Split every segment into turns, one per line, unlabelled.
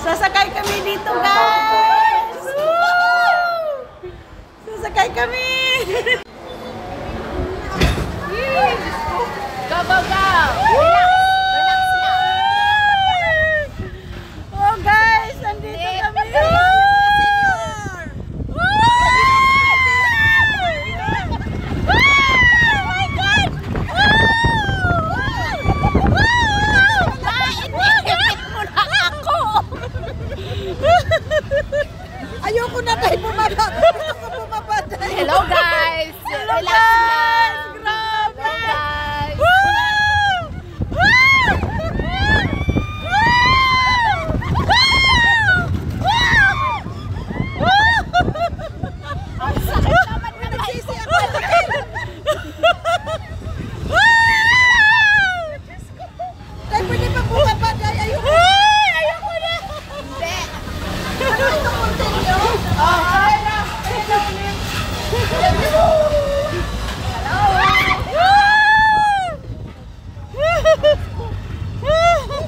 Sasakay kami dito, guys! Woo! Sasakay kami!
Go, go, go! Relax lang.
Oh, guys! Nandito kami! Ayoko na tayo bumaba. Gusto ko bumaba tayo.
Hello guys!
Hello
Relax
guys!
lang.
Grabe!
Hello guys! Ang sakit naman na nagsisi ako.
Tayo pwede pa bumaba tayo. Ayoko. Ayoko na.
Hindi.
Ano ito continue?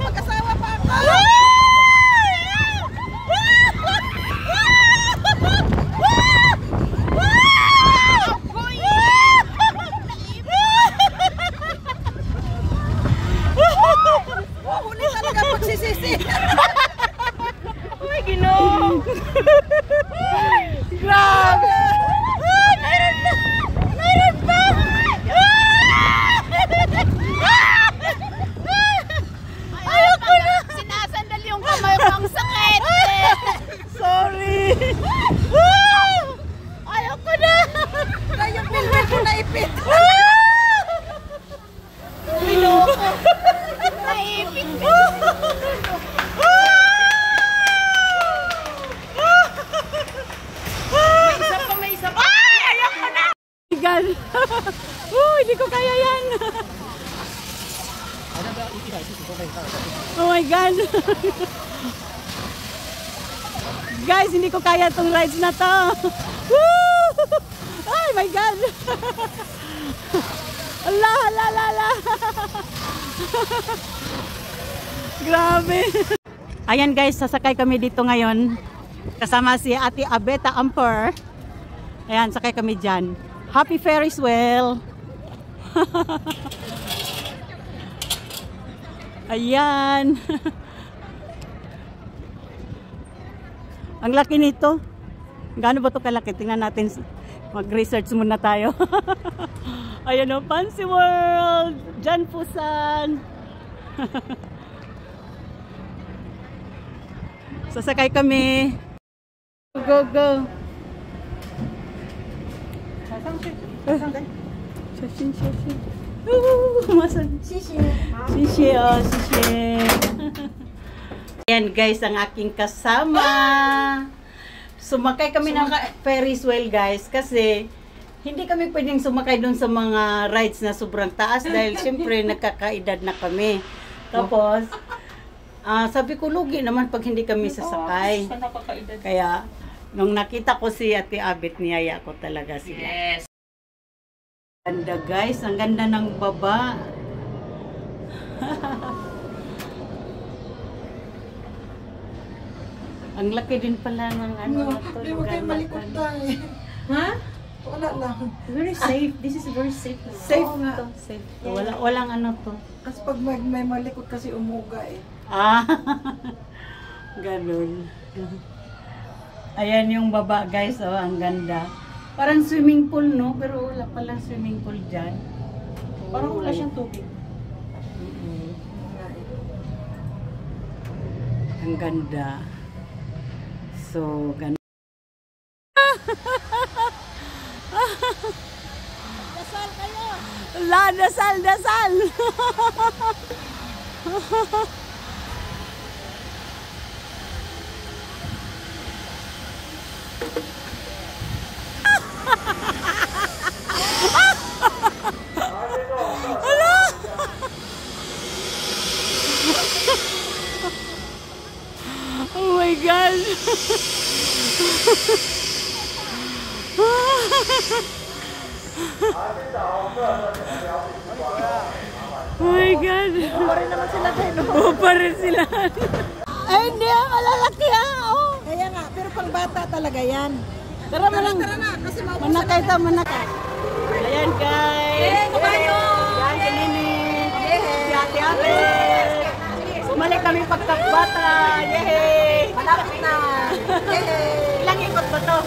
Mag-asawa pa ako! Huli talaga pagsisisi! Uy, Ginoo! Grabe! Mayroon pa! Mayroon pa! Ayoko na!
Sinasandal yung kamay ko, ang sakit!
Sorry! Ayoko na! Kaya yung pilpil ko naipit! Ginoo ko!
Naipit ka. May isa pa.
Ay! Ayoko na! God! Hindi ko kaya yan! Oh my God! Guys, hindi ko kaya itong rides na to! Woo! Oh my God! Allah! Allah! Allah! Grabe! Ayan guys, sasakay kami dito ngayon. Kasama si Ate Abeta Amper. Ayan, sakay kami dyan. Happy Ferris wheel! Ayan! Ang laki nito. Gaano ba ito kalaki? Tingnan natin. Mag-research muna tayo. Ayan o, Fancy World! Jan Pusan! Sasakay kami. Go, go! Shashin, shashin. Masan? Shishi. Shishi, oh, shishi. Ayan guys, ang aking kasama. Sumakay kami ng Ferris wheel guys kasi hindi kami pwedeng sumakay doon sa mga rides na sobrang taas dahil siyempre nagkakaedad na kami. Tapos, sabi ko lugi naman pag hindi kami sasakay. Kaya, nung nakita ko si Ate Abet, niyaya ko talaga sila.
Yes.
Ganda guys, ang ganda ng baba. Ang laki din pala ng ano na to.
Hindi mo kayo malikot tayo.
Ha?
Wala lang.
Very safe. This is very safe.
Safe to. Safe to. Walang ano to.
Kasi pag may malikot kasi umuga eh.
Ah, ganun. Ayan yung baba guys, oh, ang ganda. Parang swimming pool, no? Pero wala palang swimming pool dyan.
Parang wala siyang tubig.
Ang ganda. So, ganda. Dasal kayo! La, dasal, dasal! Oh my God! Oh my God!
Pa rin naman sila tayo.
Pa rin sila. Ay, hindi ah, malalaki ah. Oh.
Kaya nga, pero pang bata talaga yan.
Tara mo lang.
Tara na, kasi maubusan
Manakay ta, manakay. Ayan guys.
kabayo!
Yan, si Nini. Si Ate Ate. Bumalik kami pagkakbata. Yehey!
Malapit na! Yay!
Ilang ikot ba to?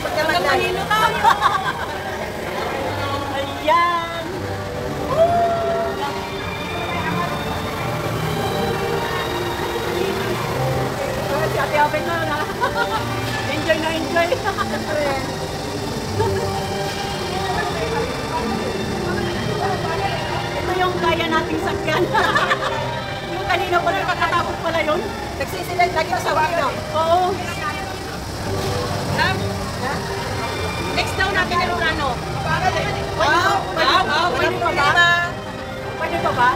Hanggang Manilo tayo!
Ayan! Si Ate Ate na. Enjoy na enjoy. Ito yung kaya nating sakyan. Yung kanina pa nakakatapos pala yun.
Nagsisilay lagi sa wino.
Oo.
Next daw natin yung ano.
Pwede pa ba? Pwede pa ba?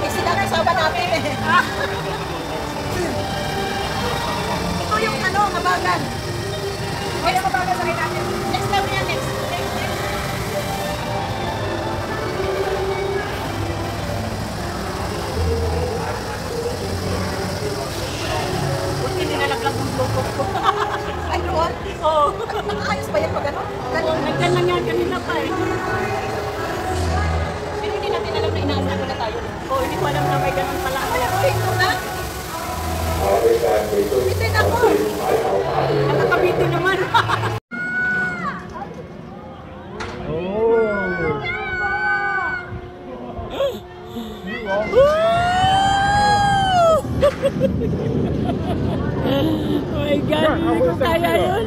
Eh, sila kasama natin eh. Ito yung ano, mabagal. Kaya mabagal sa natin.
Next daw yan, next.
Buti nilalaglag ng bluetooth ko.
Ay, doon?
Oo.
Ayos ba yan pag ano? Ganun.
Nagdan lang yan kanina pa eh.
Pero hindi natin alam na inaasal na tayo.
Oo, hindi ko alam na may ganun pala.
Ito na? Bitin ako!
Nakakabito naman. Oh my God, hindi ko kaya yun.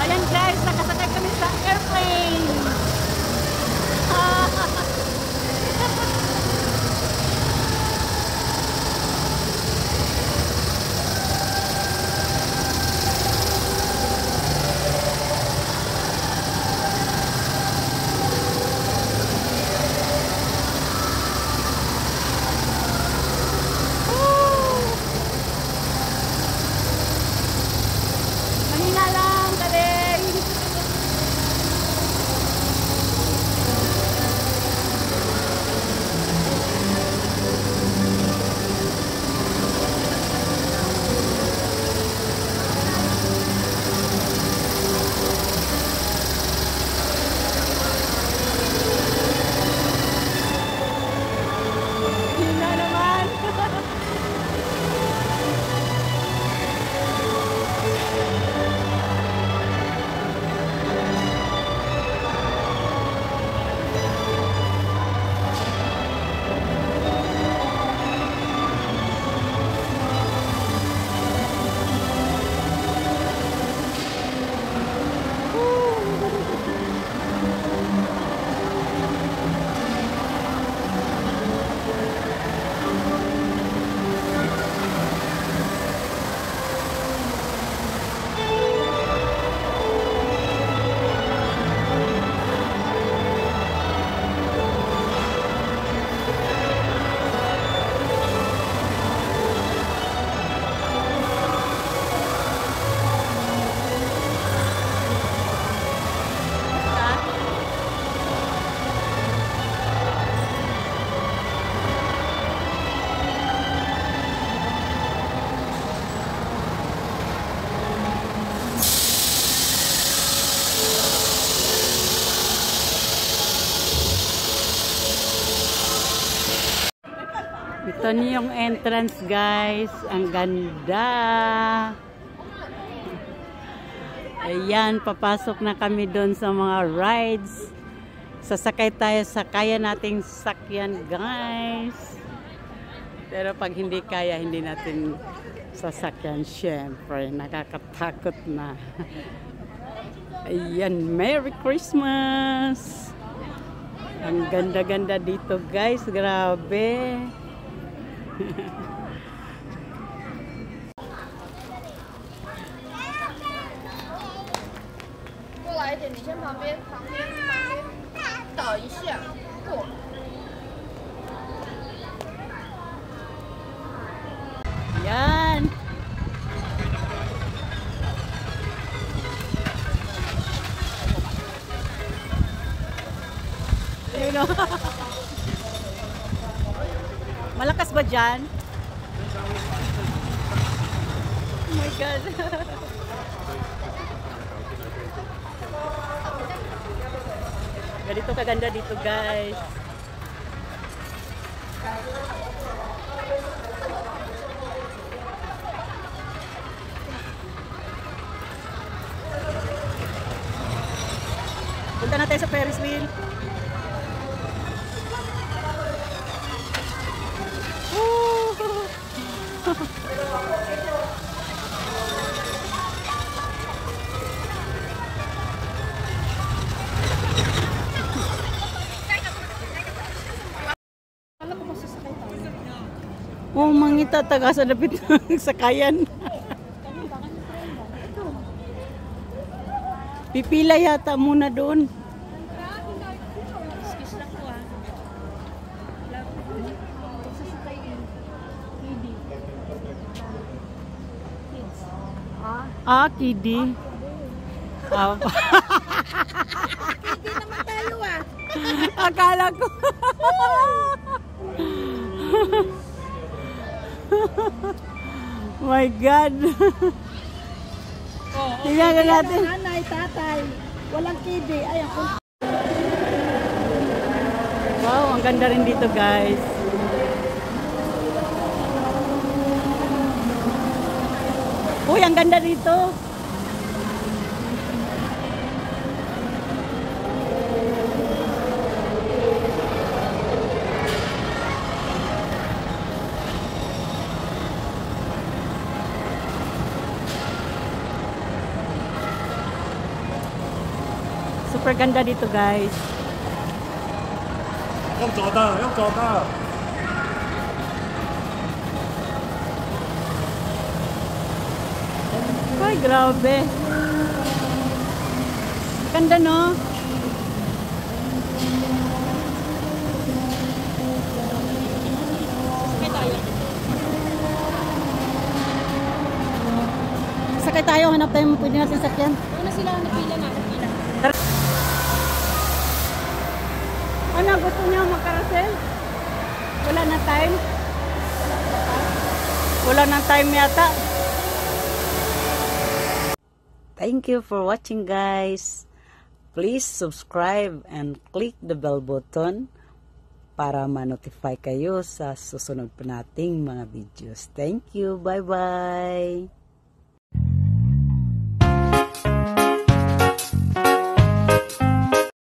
Ayan guys, nakasakay kami sa airplane. Mahina lang, galing. Mahina naman. Ito na yung entrance guys. Ang ganda. Ayan, papasok na kami doon sa mga rides. Sasakay tayo sa kaya nating sakyan guys. Pero pag hindi kaya, hindi natin sasakyan. Syempre, nakakatakot na. Ayan, Merry Christmas! Ang ganda-ganda dito guys. Grabe.
过来一点，你先旁边倒一下，过。
Yan. Ayun o. Malakas ba dyan? Oh my God. Ganito kaganda dito, guys. Punta na tayo sa Ferris wheel. Oh, mangita taga sa dapit ng sakayan. Pipila yata muna doon.
Excuse lang po ah. Sasakayin. Hindi. Kids.
Kidi.
Hindi naman tayo ah.
Akala ko. My God. Tingnan na natin.
Nanay, tatay. Walang kibi. Ayan.
Wow, ang ganda rin dito, guys. Uy, ang ganda dito. Super ganda dito, guys.
형 저다, 형 저다.
Ay, grabe. Ganda, no? Sakay tayo, hanap tayo pwede natin sakyan.
Una sila napila na. Napila.
Ano, gusto niyo magkarasel? Wala na time? Wala na time yata. Thank you for watching, guys. Please subscribe and click the bell button para ma-notify kayo sa susunod pa nating mga videos. Thank you. Bye-bye.